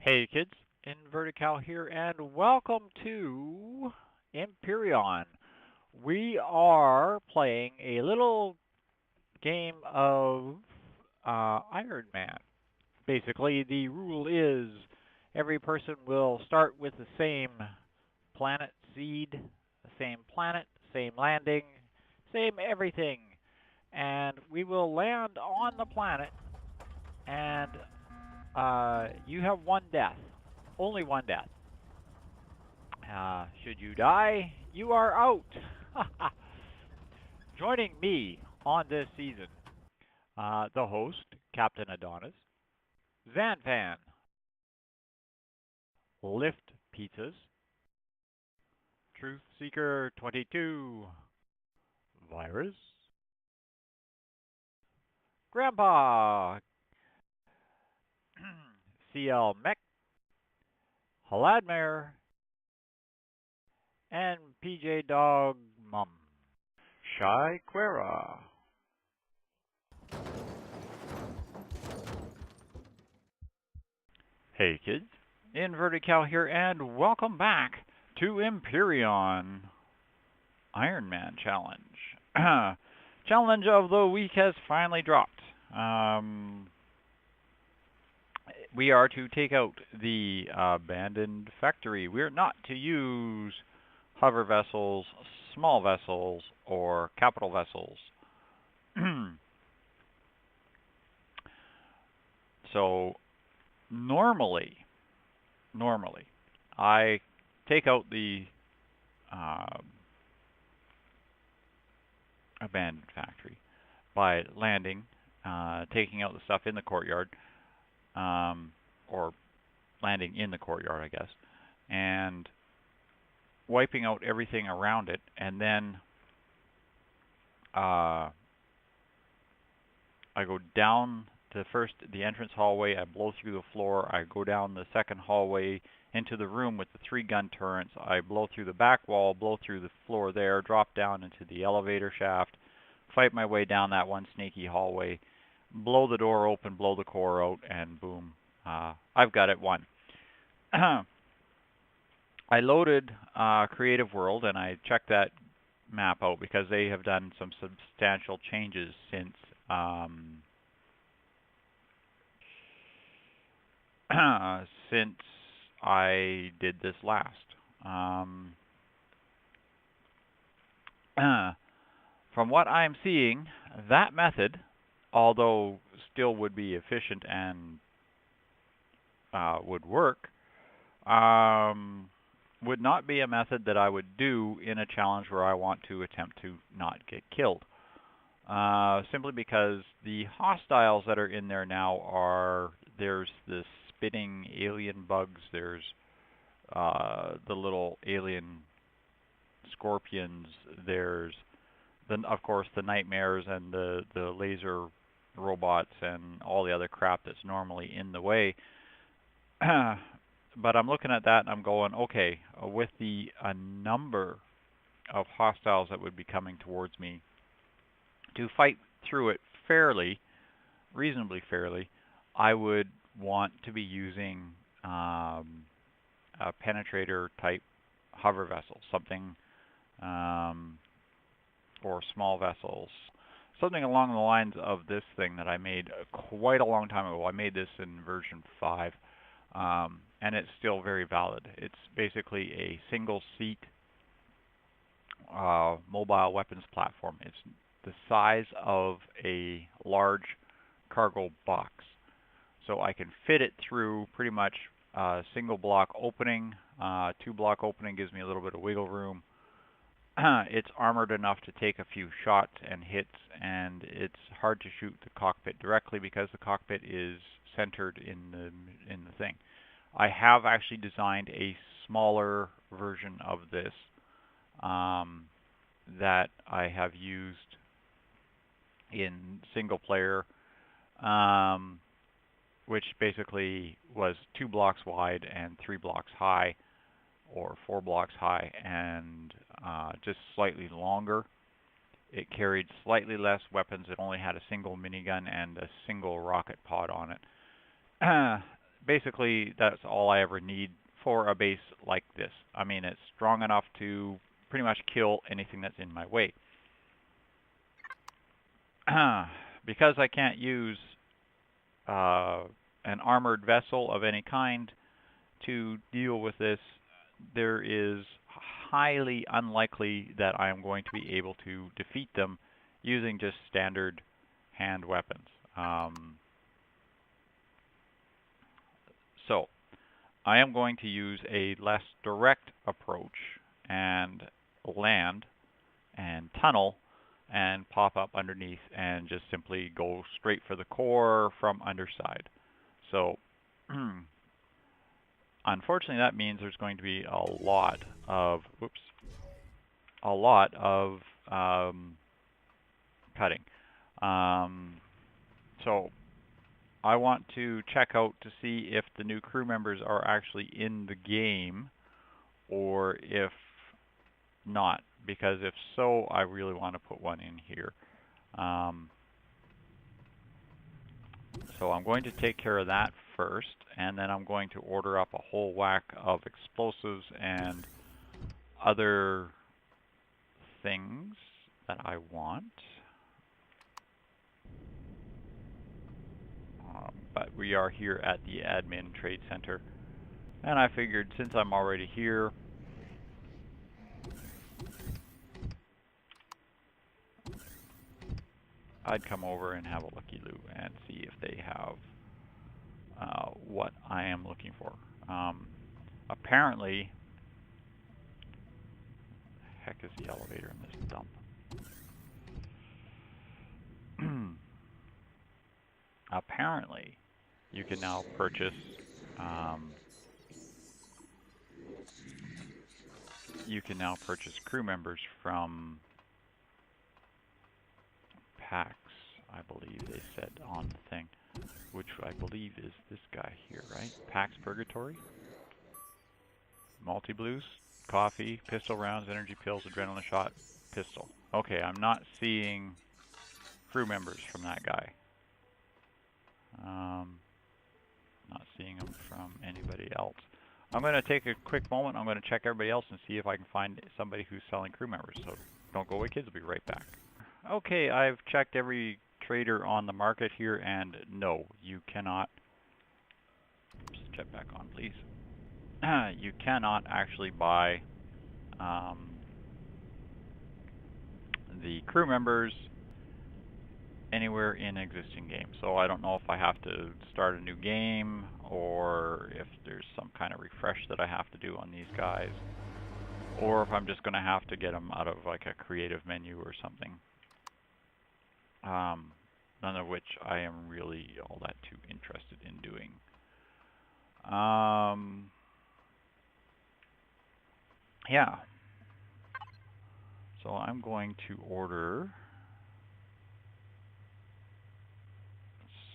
Hey kids, InvertedCow here, and welcome to Empyrion. We are playing a little game of Ironman. Basically, the rule is every person will start with the same planet seed, the same planet, same landing, same everything. And we will land on the planet, and you have one death. Only one death. Should you die, you are out. Joining me on this season, the host, Captain Adonis, Zanfen, Lift Pizzas, Truth Seeker 22, Virus, Grandpa, CLmech, Haladmer, and PJ Dog Mum. ShaiQuera. Hey kids, InvertedCow here, and welcome back to Empyrion Ironman Challenge. Challenge of the week has finally dropped. We are to take out the abandoned factory. We are not to use hover vessels, small vessels, or capital vessels. So normally, I take out the abandoned factory by landing, taking out the stuff in the courtyard, or landing in the courtyard, I guess, and wiping out everything around it, and then I go down to the entrance hallway, I blow through the floor, I go down the second hallway into the room with the 3 gun turrets, I blow through the back wall, blow through the floor there, drop down into the elevator shaft, fight my way down that one snaky hallway, blow the door open, blow the core out, and boom, I've got it won. I loaded Creative World and I checked that map out because they have done some substantial changes since since I did this last. From what I'm seeing, that method, although still would be efficient and would work, would not be a method that I would do in a challenge where I want to attempt to not get killed. Simply because the hostiles that are in there now there's the spitting alien bugs, there's the little alien scorpions, there's of course the nightmares and the laser robots and all the other crap that's normally in the way. But I'm looking at that and I'm going, okay, with the number of hostiles that would be coming towards me, to fight through it reasonably fairly, I would want to be using a penetrator type hover vessel, something, or small vessels, something along the lines of this thing that I made quite a long time ago. I made this in version 5. And it's still very valid. It's basically a single seat mobile weapons platform. It's the size of a large cargo box. So I can fit it through pretty much a single block opening. 2 block opening gives me a little bit of wiggle room. It's armored enough to take a few shots and hits, and it's hard to shoot the cockpit directly because the cockpit is centered in the thing. I have actually designed a smaller version of this that I have used in single player, which basically was 2 blocks wide and 3 blocks high, or 4 blocks high, and just slightly longer. It carried slightly less weapons. It only had a single minigun and a single rocket pod on it. basically, that's all I ever need for a base like this. I mean, it's strong enough to pretty much kill anything that's in my way. Because I can't use an armored vessel of any kind to deal with this, there is highly unlikely that I am going to be able to defeat them using just standard hand weapons. So I am going to use a less direct approach and land and tunnel and pop up underneath and just simply go straight for the core from underside. So unfortunately, that means there's going to be a lot of cutting. So I want to check out to see if the new crew members are actually in the game or if not, because if so, I really want to put one in here. So I'm going to take care of that first, and then I'm going to order up a whole whack of explosives and other things that I want. But we are here at the admin trade center, and I figured since I'm already here, I'd come over and have a looky-loo and see if they have what I am looking for. Apparently, heck is the elevator in this dump? Apparently, you can now purchase crew members from packs, I believe they said on the thing, which I believe is this guy here, right? Pax Purgatory, multi-blues, coffee, pistol rounds, energy pills, adrenaline shot, pistol. Okay, I'm not seeing crew members from that guy. Not seeing them from anybody else. I'm going to take a quick moment. I'm going to check everybody else and see if I can find somebody who's selling crew members. So don't go away, kids. I'll be right back. Okay, I've checked every trader on the market here, and no, you cannot. Just check back on, please. You cannot actually buy the crew members anywhere in existing game. So I don't know if I have to start a new game or if there's some kind of refresh that I have to do on these guys, or if I'm just going to have to get them out of like a creative menu or something. None of which I am really all that too interested in doing. Yeah. So I'm going to order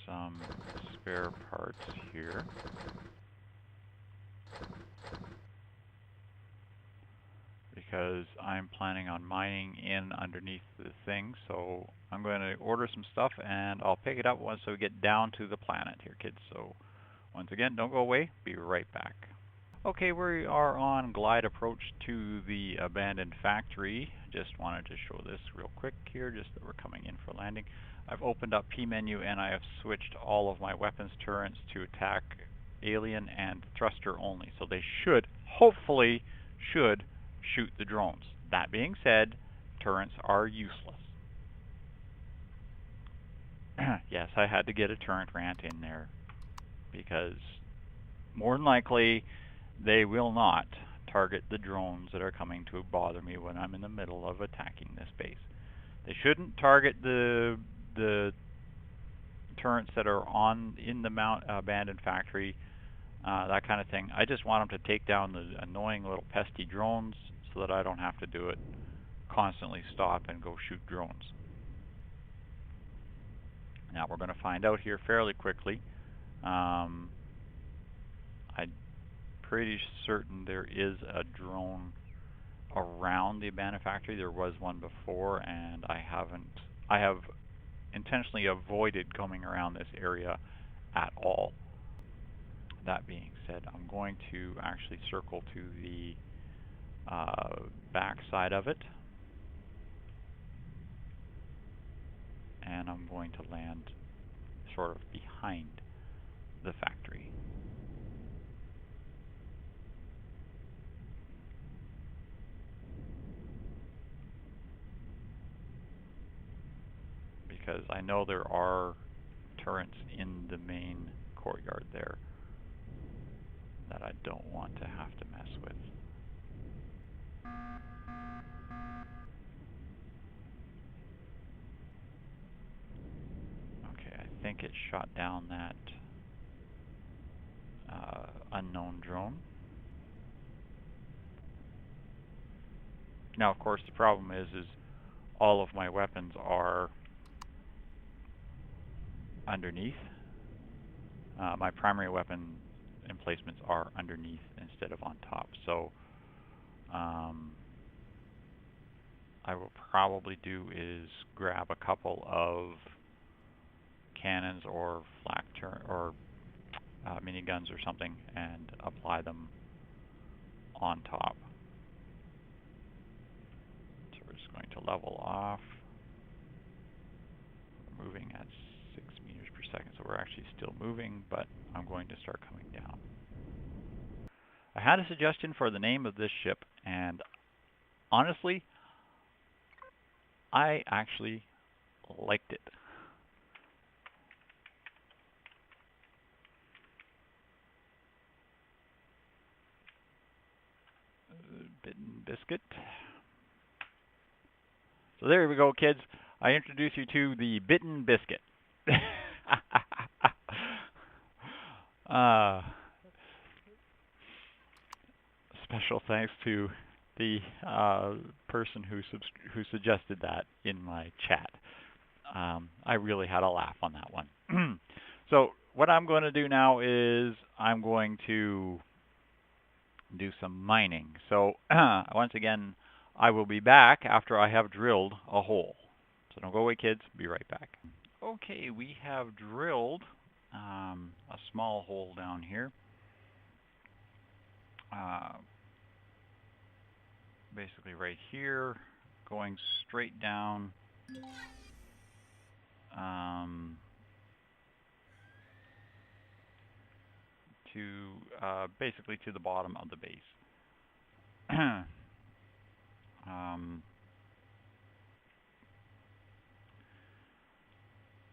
some spare parts here. Because I'm planning on mining in underneath the thing, so I'm going to order some stuff and I'll pick it up once we get down to the planet here, kids. So once again, don't go away, be right back. Okay, we are on glide approach to the abandoned factory. Just wanted to show this real quick here, just that we're coming in for landing. I've opened up P menu and I have switched all of my weapons turrets to attack alien and thruster only. So they should, hopefully, shoot the drones. That being said, turrets are useless. Yes, I had to get a turret rant in there because more than likely they will not target the drones that are coming to bother me when I'm in the middle of attacking this base. They shouldn't target the turrets that are in the abandoned factory, that kind of thing. I just want them to take down the annoying little pesky drones so that I don't have to do it, constantly stop and go shoot drones. Now we're going to find out here fairly quickly. I'm pretty certain there is a drone around the abandoned factory. There was one before, and I have intentionally avoided coming around this area at all. that being said, I'm going to actually circle to the back side of it, and I'm going to land sort of behind the factory. Because I know there are turrets in the main courtyard there that I don't want to have to mess with. Okay, I think it shot down that unknown drone. Now, of course, the problem is all of my weapons are underneath. My primary weapon emplacements are underneath instead of on top. So I will probably do is grab a couple of cannons or flak or miniguns or something and apply them on top. So we're just going to level off. We're moving at 6 meters per second, so we're actually still moving, but I'm going to start coming down. I had a suggestion for the name of this ship, and honestly, I actually liked it. Bitten Biscuit. So there we go, kids. I introduce you to the Bitten Biscuit. Special thanks to the person who suggested that in my chat. I really had a laugh on that one. So what I'm going to do now is I'm going to do some mining. So once again, I will be back after I have drilled a hole. So don't go away, kids. Be right back. Okay, we have drilled a small hole down here. Basically right here, going straight down to basically to the bottom of the base.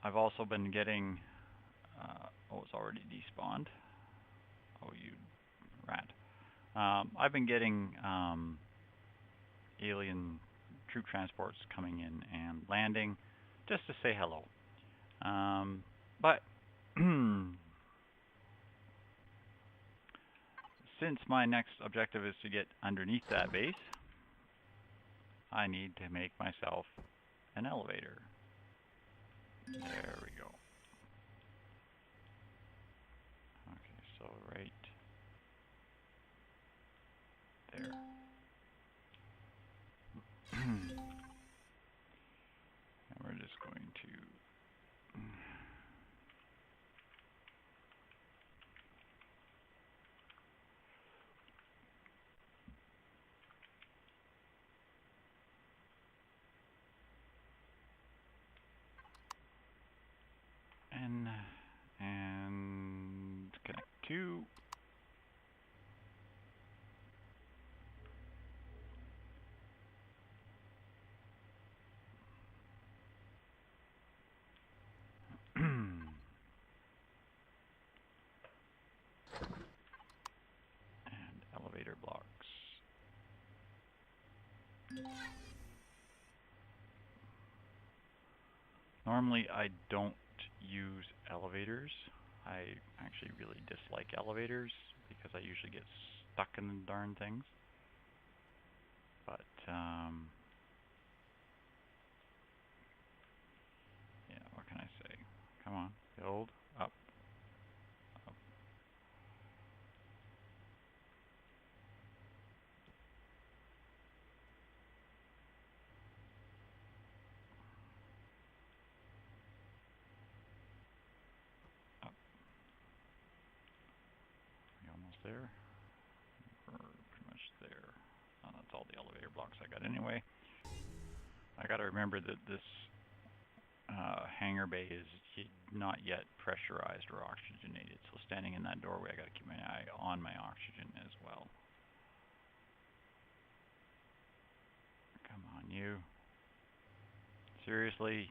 I've also been getting, oh, it's already despawned. Oh, you rat. I've been getting alien troop transports coming in and landing just to say hello. But since my next objective is to get underneath that base, I need to make myself an elevator. There we go. Okay, so right there. And we're just going to and connect to and elevator blocks. Normally I don't use elevators. I actually really dislike elevators because I usually get stuck in the darn things. But yeah, what can I say? Come on, build up, up. Up. there. We're pretty much there. That's all the elevator blocks I got anyway. I got to remember that this hangar bay is not yet pressurized or oxygenated, so standing in that doorway, I got to keep my eye on my oxygen as well. Come on, you. Seriously?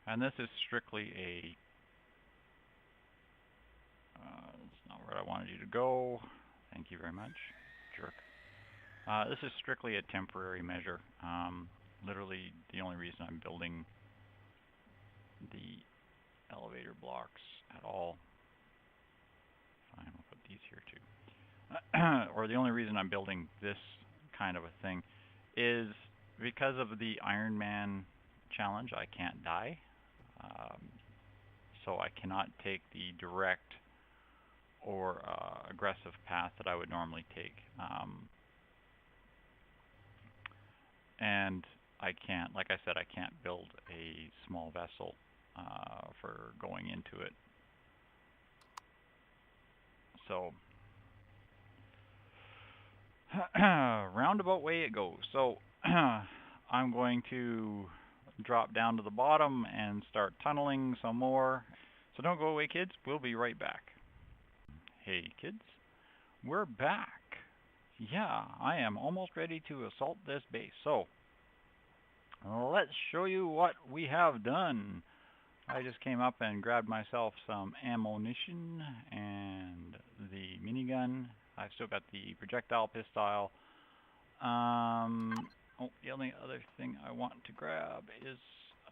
And this is strictly a, that's not where I wanted you to go. Thank you very much, jerk. This is strictly a temporary measure. Literally, the only reason I'm building the elevator blocks at all, fine, we'll put these here too, or the only reason I'm building this kind of a thing is because of the Ironman challenge. I can't die. So I cannot take the direct or aggressive path that I would normally take. And I can't, like I said, I can't build a small vessel for going into it. So, roundabout way it goes. So, I'm going to drop down to the bottom and start tunneling some more. So don't go away, kids. We'll be right back. Hey, kids. We're back. Yeah, I am almost ready to assault this base. So, let's show you what we have done. I just came up and grabbed myself some ammunition and the minigun. I've still got the projectile pistol. Oh, the only other thing I want to grab is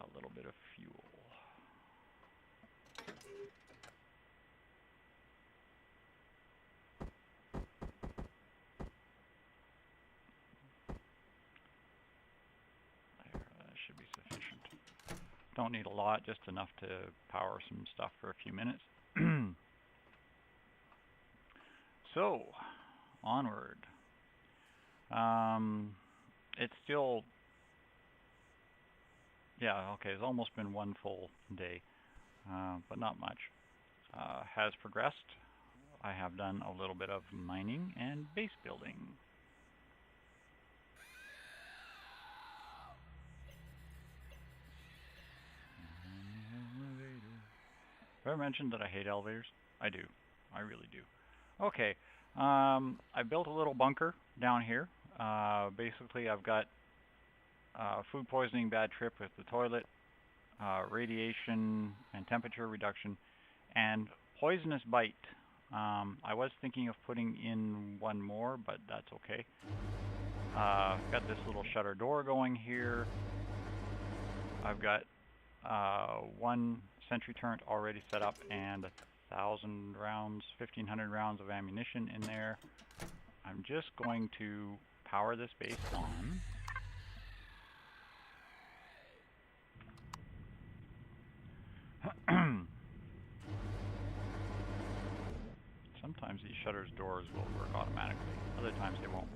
a little bit of fuel. There, that should be sufficient. Don't need a lot, just enough to power some stuff for a few minutes. So, onward. It's still, yeah, okay, it's almost been one full day, but not much. Has progressed. I have done a little bit of mining and base building. Have I mentioned that I hate elevators? I do. I really do. Okay, I built a little bunker down here. Basically, I've got food poisoning, bad trip with the toilet, radiation and temperature reduction, and poisonous bite. I was thinking of putting in one more, but that's okay. Got this little shutter door going here. I've got one sentry turret already set up and 1,000 rounds, 1,500 rounds of ammunition in there. I'm just going to power this base on. Sometimes these shutters doors will work automatically, other times they won't.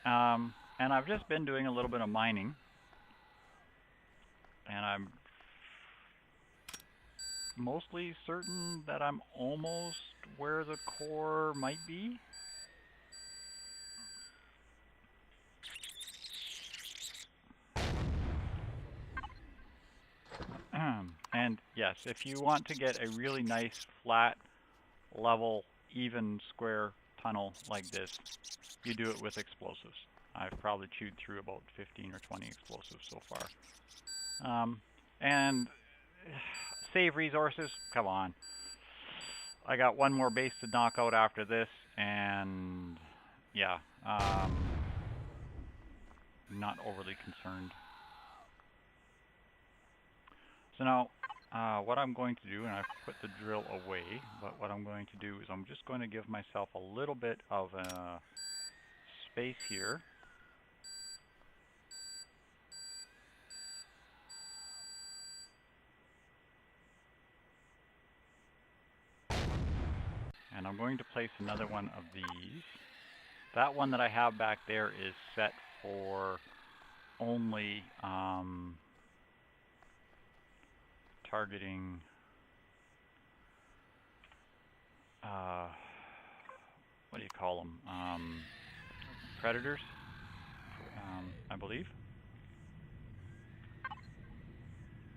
And I've just been doing a little bit of mining, and I'm mostly certain that I'm almost where the core might be. And yes, if you want to get a really nice, flat, level, even square tunnel like this, you do it with explosives. I've probably chewed through about 15 or 20 explosives so far. And save resources, come on. I got one more base to knock out after this, and yeah, not overly concerned. So now, what I'm going to do, and I've put the drill away, but what I'm going to do is I'm just going to give myself a little bit of space here. and I'm going to place another one of these. That one that I have back there is set for only targeting what do you call them? Predators, I believe.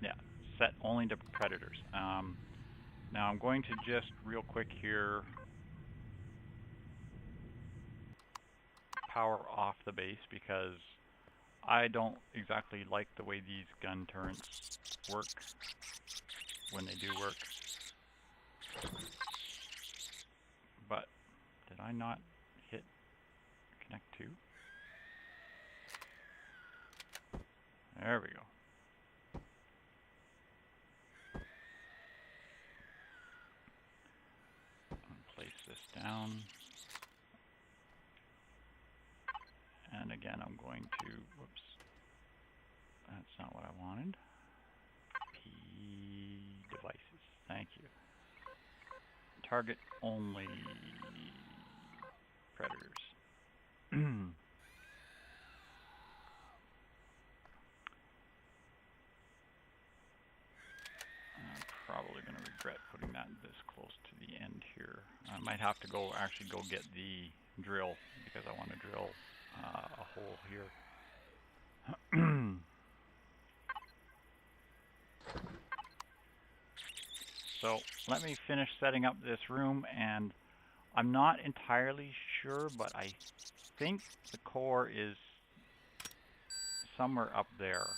Yeah, set only to predators. Now I'm going to just real quick here power off the base because I don't exactly like the way these gun turrets work when they do work. But did I not hit connect to? There we go. Place this down. And again, I'm going to, whoops, that's not what I wanted. P devices, thank you. Target only predators. I'm probably going to regret putting that this close to the end here. I might have to actually go get the drill because I want to drill a hole here. So let me finish setting up this room, and I'm not entirely sure, but I think the core is somewhere up there.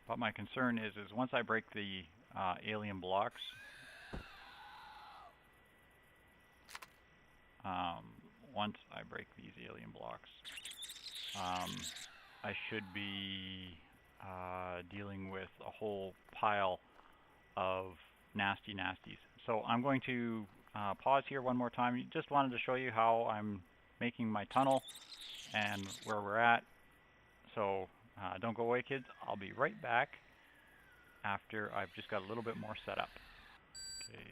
But my concern is once I break the alien blocks, I should be dealing with a whole pile of nasties. So I'm going to pause here one more time. Just wanted to show you how I'm making my tunnel and where we're at. So don't go away, kids. I'll be right back after I've just got a little bit more set up. Okay,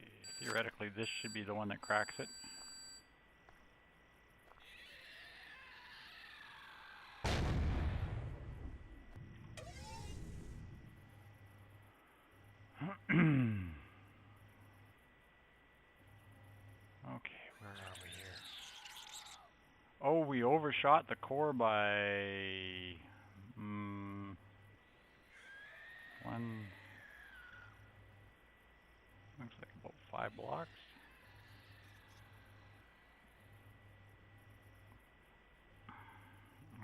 theoretically this should be the one that cracks it. Okay, where are we here? Oh, we overshot the core by one, looks like about 5 blocks.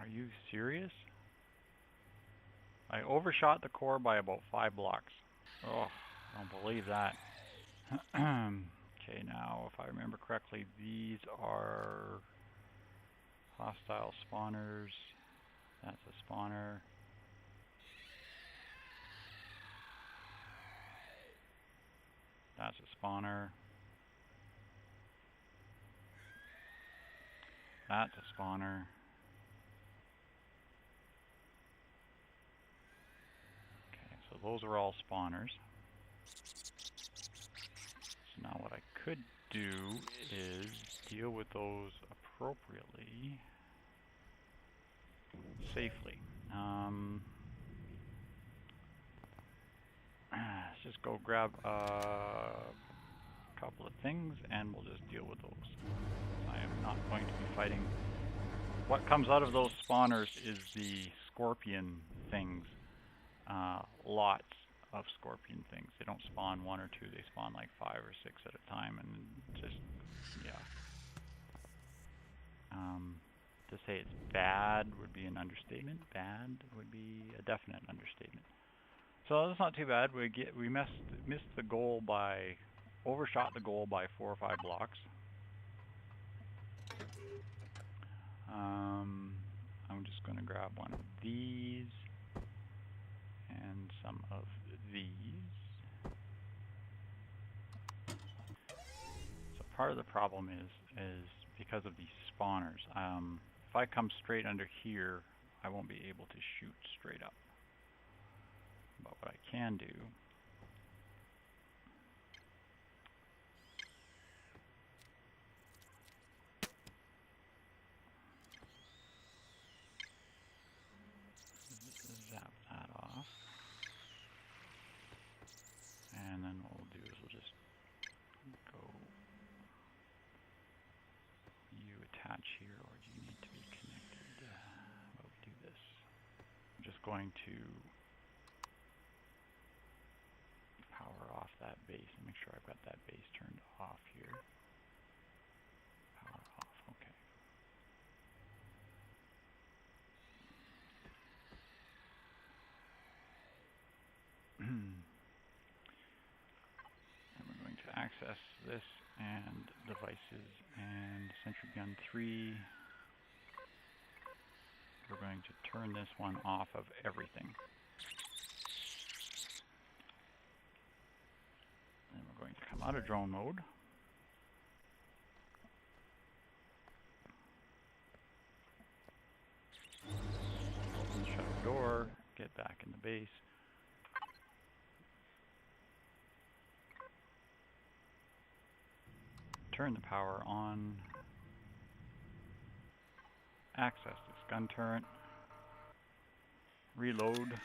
Are you serious? I overshot the core by about 5 blocks. Oh, I don't believe that. Okay, now if I remember correctly, these are hostile spawners. That's a spawner. That's a spawner. That's a spawner. Okay, so those are all spawners. So now what I could do is deal with those appropriately, safely. Let's just go grab a couple of things and we'll just deal with those. I am not going to be fighting. What comes out of those spawners is the scorpion things. Lots of scorpion things. They don't spawn 1 or 2, they spawn like 5 or 6 at a time, and just, yeah. To say it's bad would be an understatement. Bad would be a definite understatement. So that's not too bad. We missed the goal by, overshot the goal by 4 or 5 blocks. I'm just going to grab one of these and some of these. So part of the problem is because of these spawners. If I come straight under here, I won't be able to shoot straight up. But what I can do patch here, or do you need to be connected? How about we do this? I'm just going to power off that base and make sure I've got that base turned off here. Power off, okay. And we're going to access this and devices and sentry gun 3. We're going to turn this one off of everything. Then we're going to come out of drone mode. Open and shut the door, get back in the base. Turn the power on. Access this gun turret. Reload.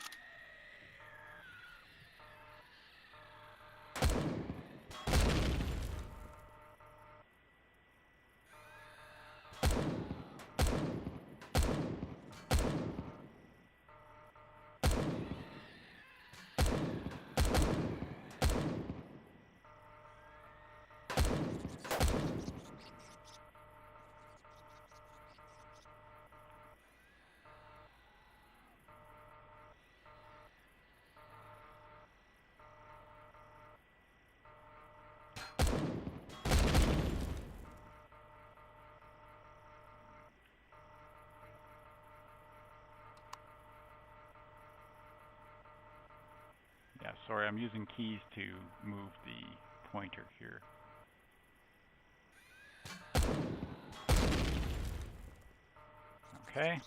Yeah, sorry, I'm using keys to move the pointer here. Okay.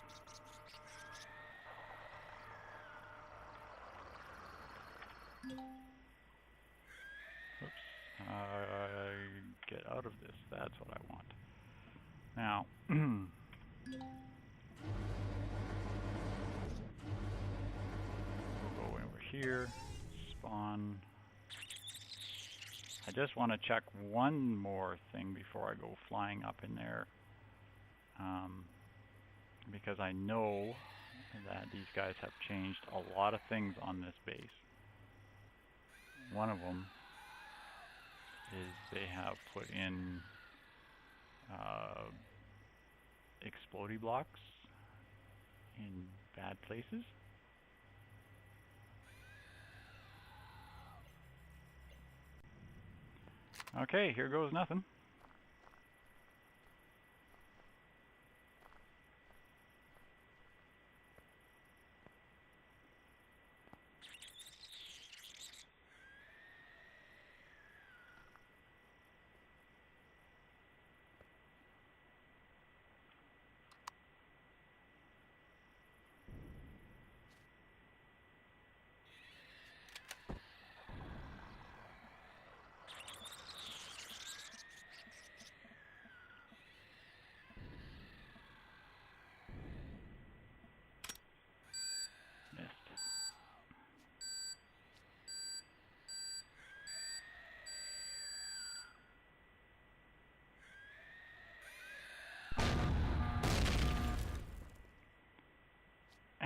Oops. Get out of this. That's what I want. Now, we'll go over here. Spawn. I just want to check one more thing before I go flying up in there, because I know that these guys have changed a lot of things on this base. One of them is they have put in explodey blocks in bad places. Okay, here goes nothing.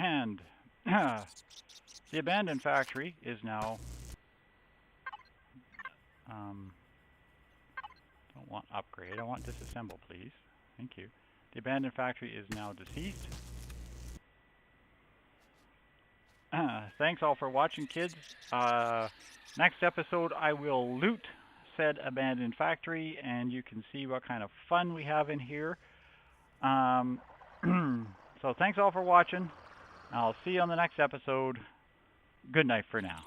And the abandoned factory is now, don't want upgrade, I want disassemble, please. Thank you. The abandoned factory is now deceased. Thanks all for watching, kids. Next episode I will loot said abandoned factory and you can see what kind of fun we have in here. So thanks all for watching. I'll see you on the next episode. Good night for now.